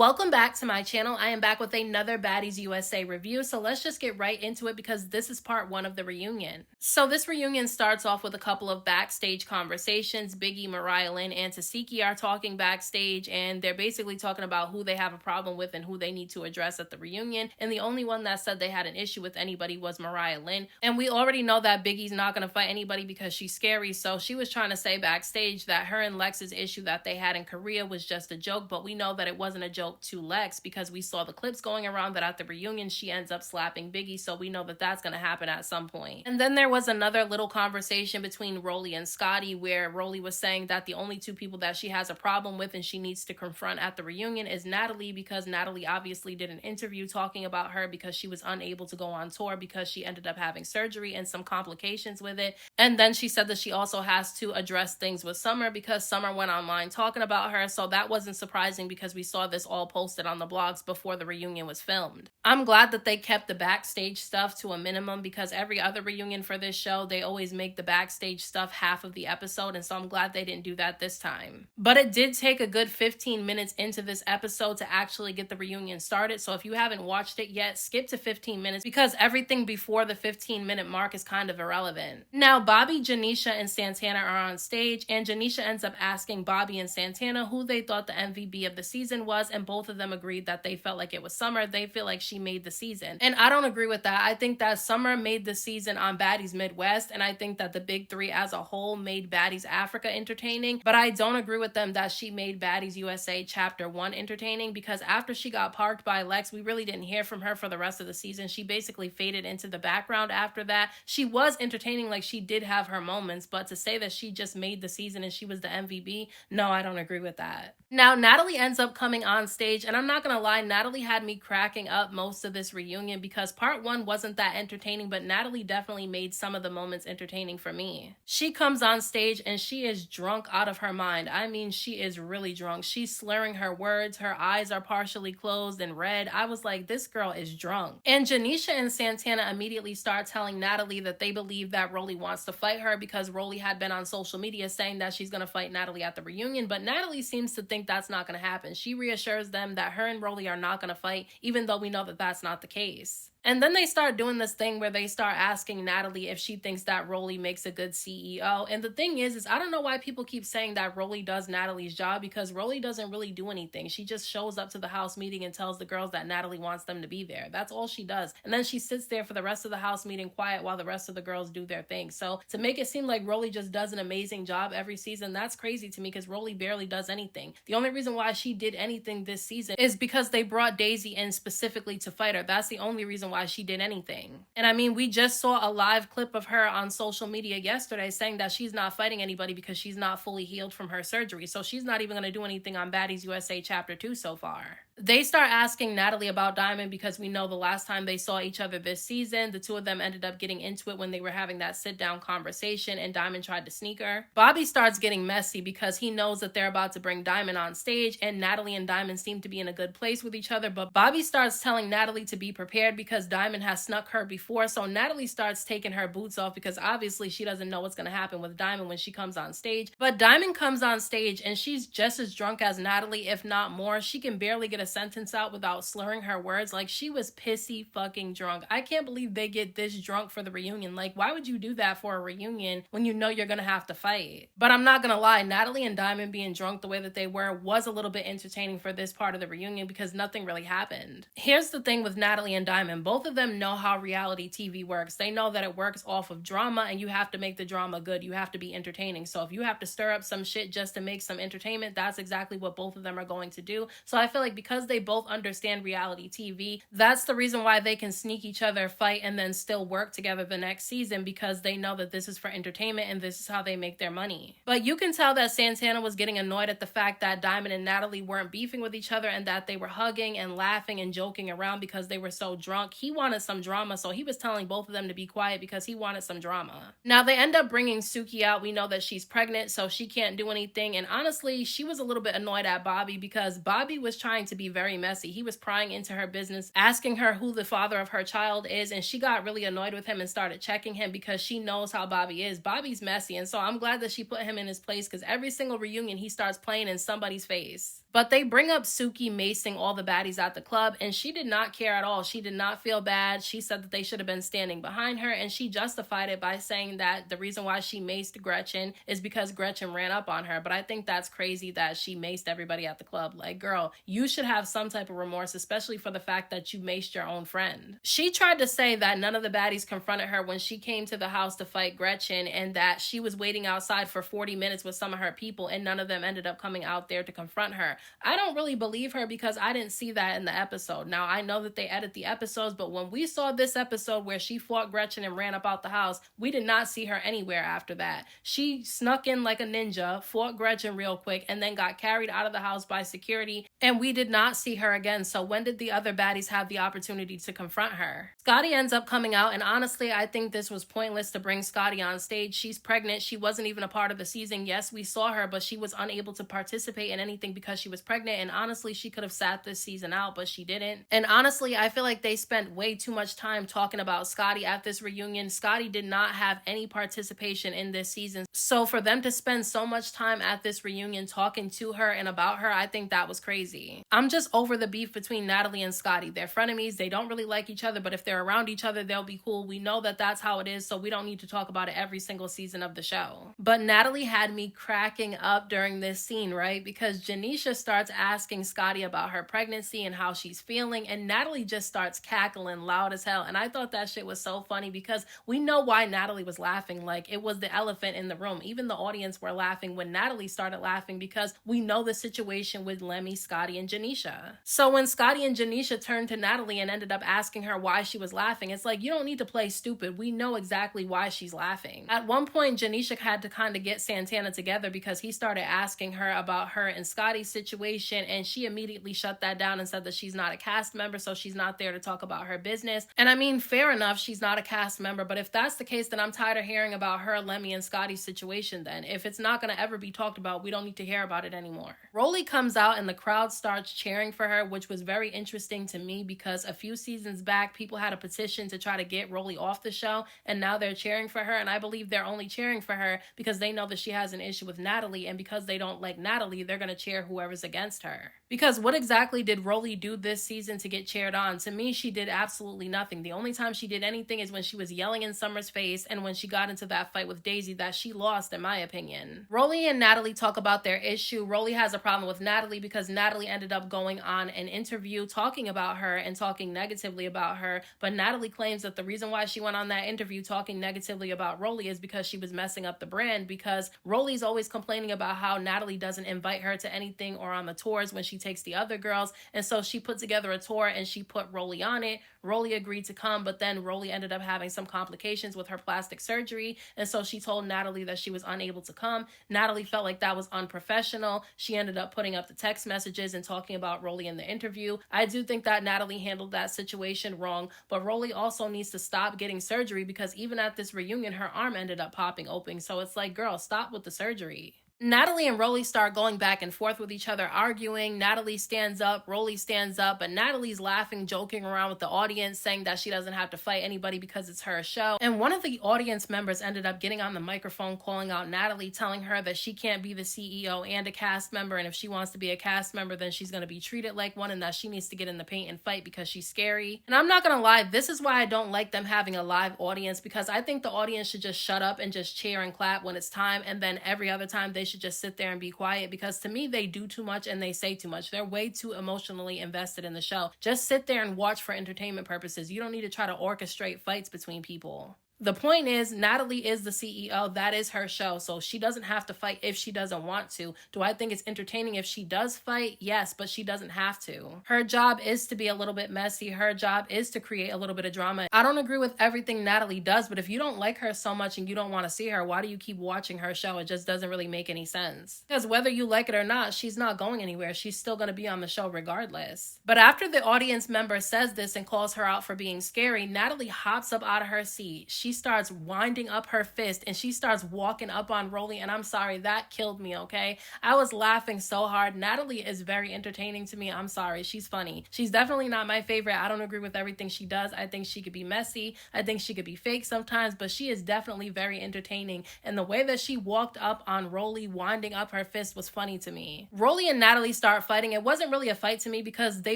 Welcome back to my channel. I am back with another Baddies USA review, so let's just get right into it because this is part one of the reunion. So this reunion starts off with a couple of backstage conversations. Biggie, Mariah Lynn, and Suki are talking backstage, and they're basically talking about who they have a problem with and who they need to address at the reunion, and the only one that said they had an issue with anybody was Mariah Lynn, and we already know that Biggie's not going to fight anybody because she's scary, so she was trying to say backstage that her and Lex's issue that they had in Korea was just a joke, but we know that it wasn't a joke to Lex because we saw the clips going around that at the reunion she ends up slapping Biggie, so we know that that's going to happen at some point. And then there was another little conversation between Rollie and Scotty where Rollie was saying that the only two people that she has a problem with and she needs to confront at the reunion is Natalie, because Natalie obviously did an interview talking about her because she was unable to go on tour because she ended up having surgery and some complications with it. And then she said that she also has to address things with Summer because Summer went online talking about her, so that wasn't surprising because we saw this all posted on the blogs before the reunion was filmed. I'm glad that they kept the backstage stuff to a minimum because every other reunion for this show, they always make the backstage stuff half of the episode, and so I'm glad they didn't do that this time. But it did take a good 15 minutes into this episode to actually get the reunion started, so if you haven't watched it yet, skip to 15 minutes because everything before the 15-minute mark is kind of irrelevant. Now, Bobby, Janisha, and Santana are on stage, and Janisha ends up asking Bobby and Santana who they thought the MVP of the season was, and both of them agreed that they felt like it was Summer. They feel like she made the season. And I don't agree with that. I think that Summer made the season on Baddies Midwest, and I think that the big three as a whole made Baddies Africa entertaining, but I don't agree with them that she made Baddies USA Chapter 1 entertaining because after she got parked by Lex, we really didn't hear from her for the rest of the season. She basically faded into the background after that. She was entertaining, like she did have her moments, but to say that she just made the season and she was the MVP, no, I don't agree with that. Now, Natalie ends up coming on stage, and I'm not gonna lie, Natalie had me cracking up most of this reunion because part one wasn't that entertaining, but Natalie definitely made some of the moments entertaining for me. She comes on stage and she is drunk out of her mind. I mean, she is really drunk. She's slurring her words. Her eyes are partially closed and red. I was like, this girl is drunk. And Janisha and Santana immediately start telling Natalie that they believe that Rollie wants to fight her because Rollie had been on social media saying that she's gonna fight Natalie at the reunion, but Natalie seems to think that's not gonna happen. She reassures them that her and Rollie are not gonna fight, even though we know that that's not the case. And then they start doing this thing where they start asking Natalie if she thinks that Rollie makes a good CEO. And the thing is I don't know why people keep saying that Rollie does Natalie's job because Rollie doesn't really do anything. She just shows up to the house meeting and tells the girls that Natalie wants them to be there. That's all she does. And then she sits there for the rest of the house meeting quiet while the rest of the girls do their thing. So to make it seem like Rollie just does an amazing job every season, that's crazy to me because Rollie barely does anything. The only reason why she did anything this season is because they brought Daisy in specifically to fight her. That's the only reason why she did anything. And I mean, we just saw a live clip of her on social media yesterday saying that she's not fighting anybody because she's not fully healed from her surgery. So she's not even going to do anything on Baddies USA Chapter 2 so far. They start asking Natalie about Diamond because we know the last time they saw each other this season, the two of them ended up getting into it when they were having that sit-down conversation and Diamond tried to sneak her. Bobby starts getting messy because he knows that they're about to bring Diamond on stage and Natalie and Diamond seem to be in a good place with each other, but Bobby starts telling Natalie to be prepared because Diamond has snuck her before, so Natalie starts taking her boots off because obviously she doesn't know what's going to happen with Diamond when she comes on stage. But Diamond comes on stage and she's just as drunk as Natalie, if not more. She can barely get a sentence out without slurring her words. Like, she was pissy fucking drunk. I can't believe they get this drunk for the reunion. Like, why would you do that for a reunion when you know you're gonna have to fight? But I'm not gonna lie, Natalie and Diamond being drunk the way that they were was a little bit entertaining for this part of the reunion because nothing really happened. Here's the thing with Natalie and Diamond. Both of them know how reality TV works. They know that it works off of drama and you have to make the drama good. You have to be entertaining. So if you have to stir up some shit just to make some entertainment, that's exactly what both of them are going to do. So I feel like because they both understand reality TV, that's the reason why they can sneak each other, fight, and then still work together the next season because they know that this is for entertainment and this is how they make their money. But you can tell that Santana was getting annoyed at the fact that Diamond and Natalie weren't beefing with each other and that they were hugging and laughing and joking around because they were so drunk. He wanted some drama, so he was telling both of them to be quiet because he wanted some drama. Now they end up bringing Suki out. We know that she's pregnant, so she can't do anything, and honestly, she was a little bit annoyed at Bobby because Bobby was trying to be very messy. He was prying into her business, asking her who the father of her child is, and she got really annoyed with him and started checking him because she knows how Bobby is. Bobby's messy, and so I'm glad that she put him in his place because every single reunion he starts playing in somebody's face. But they bring up Suki macing all the baddies at the club, and she did not care at all. She did not feel bad. She said that they should have been standing behind her, and she justified it by saying that the reason why she maced Gretchen is because Gretchen ran up on her. But I think that's crazy that she maced everybody at the club. Like, girl, you should have some type of remorse, especially for the fact that you maced your own friend. She tried to say that none of the baddies confronted her when she came to the house to fight Gretchen, and that she was waiting outside for 40 minutes with some of her people, and none of them ended up coming out there to confront her. I don't really believe her because I didn't see that in the episode. Now, I know that they edit the episodes, but when we saw this episode where she fought Gretchen and ran up out the house, we did not see her anywhere after that. She snuck in like a ninja, fought Gretchen real quick, and then got carried out of the house by security, and we did not see her again. So when did the other baddies have the opportunity to confront her? Scotty ends up coming out, and honestly, I think this was pointless to bring Scotty on stage. She's pregnant. She wasn't even a part of the season. Yes, we saw her, but she was unable to participate in anything because she was pregnant, and honestly, she could have sat this season out, but she didn't. And honestly, I feel like they spent way too much time talking about Scotty at this reunion. Scotty did not have any participation in this season, so for them to spend so much time at this reunion talking to her and about her, I think that was crazy. I'm just over the beef between Natalie and Scotty. They're frenemies. They don't really like each other, but if they're around each other, they'll be cool. We know that that's how it is, so we don't need to talk about it every single season of the show. But Natalie had me cracking up during this scene, right? Because Janisha starts asking Scotty about her pregnancy and how she's feeling, and Natalie just starts cackling loud as hell. And I thought that shit was so funny because we know why Natalie was laughing. Like, it was the elephant in the room. Even the audience were laughing when Natalie started laughing because we know the situation with Lemmy, Scotty, and Janisha. So when Scotty and Janisha turned to Natalie and ended up asking her why she was laughing, it's like, you don't need to play stupid. We know exactly why she's laughing. At one point, Janisha had to kind of get Santana together because he started asking her about her and Scotty's situation, and she immediately shut that down and said that she's not a cast member, so she's not there to talk about her business. And I mean, fair enough, she's not a cast member, but if that's the case, then I'm tired of hearing about her, Lemmy, and Scotty's situation then. If it's not going to ever be talked about, we don't need to hear about it anymore. Rollie comes out and the crowd starts cheering for her, which was very interesting to me because a few seasons back, people had a petition to try to get Rollie off the show, and now they're cheering for her, and I believe they're only cheering for her because they know that she has an issue with Natalie, and because they don't like Natalie, they're going to cheer whoever's against her. Because what exactly did Rollie do this season to get cheered on? To me, she did absolutely nothing. The only time she did anything is when she was yelling in Summer's face and when she got into that fight with Daisy that she lost, in my opinion. Rollie and Natalie talk about their issue. Rollie has a problem with Natalie because Natalie ended up going on an interview talking about her and talking negatively about her, but Natalie claims that the reason why she went on that interview talking negatively about Rollie is because she was messing up the brand, because Rollie's always complaining about how Natalie doesn't invite her to anything or on the tours when she takes the other girls, and so she put together a tour and she put Rollie on it. Rollie agreed to come, but then Rollie ended up having some complications with her plastic surgery, and so she told Natalie that she was unable to come. Natalie felt like that was unprofessional. She ended up putting up the text messages and talking about Rollie in the interview. I do think that Natalie handled that situation wrong, but Rollie also needs to stop getting surgery because even at this reunion, her arm ended up popping open. So it's like, girl, stop with the surgery. Natalie and Rollie start going back and forth with each other, arguing. Natalie stands up, Rollie stands up, but Natalie's laughing, joking around with the audience, saying that she doesn't have to fight anybody because it's her show. And one of the audience members ended up getting on the microphone, calling out Natalie, telling her that she can't be the CEO and a cast member, and if she wants to be a cast member, then she's going to be treated like one, and that she needs to get in the paint and fight because she's scary. And I'm not going to lie, this is why I don't like them having a live audience, because I think the audience should just shut up and just cheer and clap when it's time, and then every other time they should just sit there and be quiet, because to me they do too much and they say too much. They're way too emotionally invested in the show. Just sit there and watch for entertainment purposes. You don't need to try to orchestrate fights between people. The point is, Natalie is the CEO. That is her show, so she doesn't have to fight if she doesn't want to. Do I think it's entertaining if she does fight? Yes, but she doesn't have to. Her job is to be a little bit messy. Her job is to create a little bit of drama. I don't agree with everything Natalie does, but if you don't like her so much and you don't want to see her, why do you keep watching her show? It just doesn't really make any sense. Because whether you like it or not, she's not going anywhere. She's still going to be on the show regardless. But after the audience member says this and calls her out for being scary, Natalie hops up out of her seat. She starts winding up her fist and she starts walking up on Rollie. And I'm sorry, that killed me, okay? I was laughing so hard. Natalie is very entertaining to me. I'm sorry, she's funny. She's definitely not my favorite. I don't agree with everything she does. I think she could be messy. I think she could be fake sometimes, but she is definitely very entertaining. And the way that she walked up on Rollie, winding up her fist, was funny to me. Rollie and Natalie start fighting. It wasn't really a fight to me because they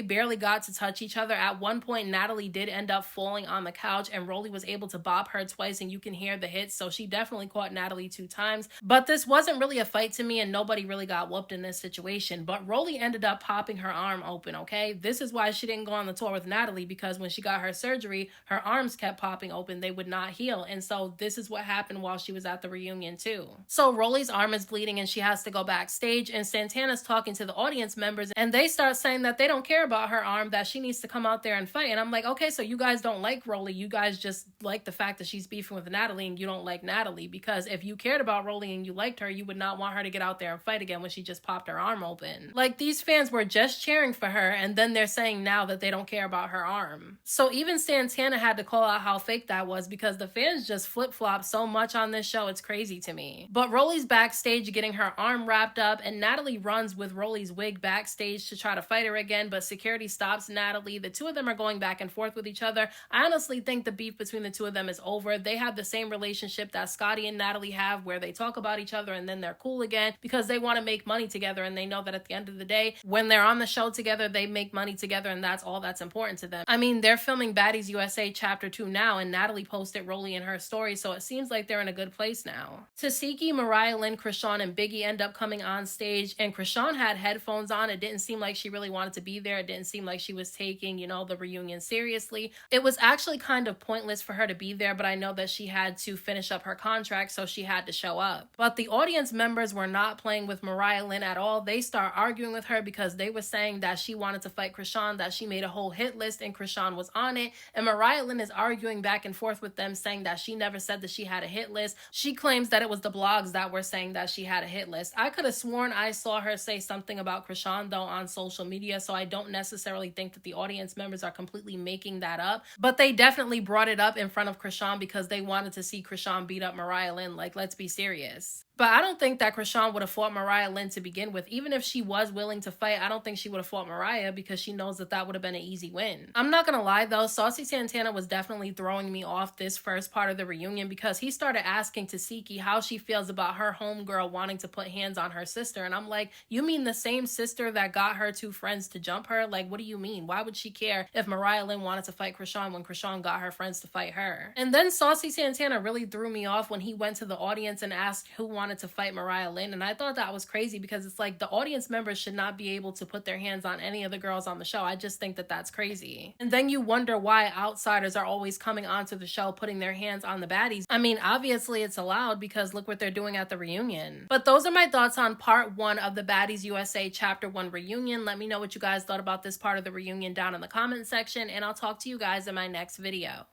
barely got to touch each other. At one point, Natalie did end up falling on the couch and Rollie was able to bop her twice and you can hear the hits, so she definitely caught Natalie 2 times. But this wasn't really a fight to me and nobody really got whooped in this situation. But Rollie ended up popping her arm open, okay? This is why she didn't go on the tour with Natalie, because when she got her surgery, her arms kept popping open. They would not heal. And so this is what happened while she was at the reunion too. So Rollie's arm is bleeding and she has to go backstage, and Santana's talking to the audience members and they start saying that they don't care about her arm, that she needs to come out there and fight. And I'm like, okay, so you guys don't like Rollie. You guys just like the fact that she's beefing with Natalie and you don't like Natalie, because if you cared about Rollie and you liked her, you would not want her to get out there and fight again when she just popped her arm open. Like, these fans were just cheering for her and then they're saying now that they don't care about her arm. So even Santana had to call out how fake that was, because the fans just flip-flop so much on this show, it's crazy to me. But Rollie's backstage getting her arm wrapped up and Natalie runs with Rollie's wig backstage to try to fight her again, but security stops Natalie. The two of them are going back and forth with each other. I honestly think the beef between the two of them is over. They have the same relationship that Scotty and Natalie have, where they talk about each other and then they're cool again because they want to make money together, and they know that at the end of the day, when they're on the show together, they make money together, and that's all that's important to them. I mean, they're filming Baddies USA Chapter 2 now, and Natalie posted Rollie in her story, so it seems like they're in a good place now. Suki, Mariah Lynn, Krishan, and Biggie end up coming on stage, and Krishan had headphones on. It didn't seem like she really wanted to be there. It didn't seem like she was taking, the reunion seriously. It was actually kind of pointless for her to be there, but I know that she had to finish up her contract, so she had to show up. But the audience members were not playing with Mariah Lynn at all. They start arguing with her because they were saying that she wanted to fight Krishan, that she made a whole hit list and Krishan was on it. And Mariah Lynn is arguing back and forth with them, saying that she never said that she had a hit list. She claims that it was the blogs that were saying that she had a hit list. I could have sworn I saw her say something about Krishan though on social media, so I don't necessarily think that the audience members are completely making that up. But they definitely brought it up in front of Krishan because they wanted to see Krishan beat up Mariah Lynn. Like, let's be serious. But I don't think that Krishan would have fought Mariah Lynn to begin with. Even if she was willing to fight, I don't think she would have fought Mariah because she knows that that would have been an easy win. I'm not gonna lie though, Saucy Santana was definitely throwing me off this first part of the reunion because he started asking Suki how she feels about her homegirl wanting to put hands on her sister. And I'm like, you mean the same sister that got her 2 friends to jump her? Like, what do you mean? Why would she care if Mariah Lynn wanted to fight Krishan when Krishan got her friends to fight her? And then Saucy Santana really threw me off when he went to the audience and asked who wanted to fight Mariah Lynn, and I thought that was crazy because it's like the audience members should not be able to put their hands on any of the girls on the show. I just think that that's crazy. And then you wonder why outsiders are always coming onto the show putting their hands on the baddies. I mean, obviously it's allowed because look what they're doing at the reunion. But those are my thoughts on part 1 of the Baddies USA Chapter 1 reunion. Let me know what you guys thought about this part of the reunion down in the comment section, and I'll talk to you guys in my next video.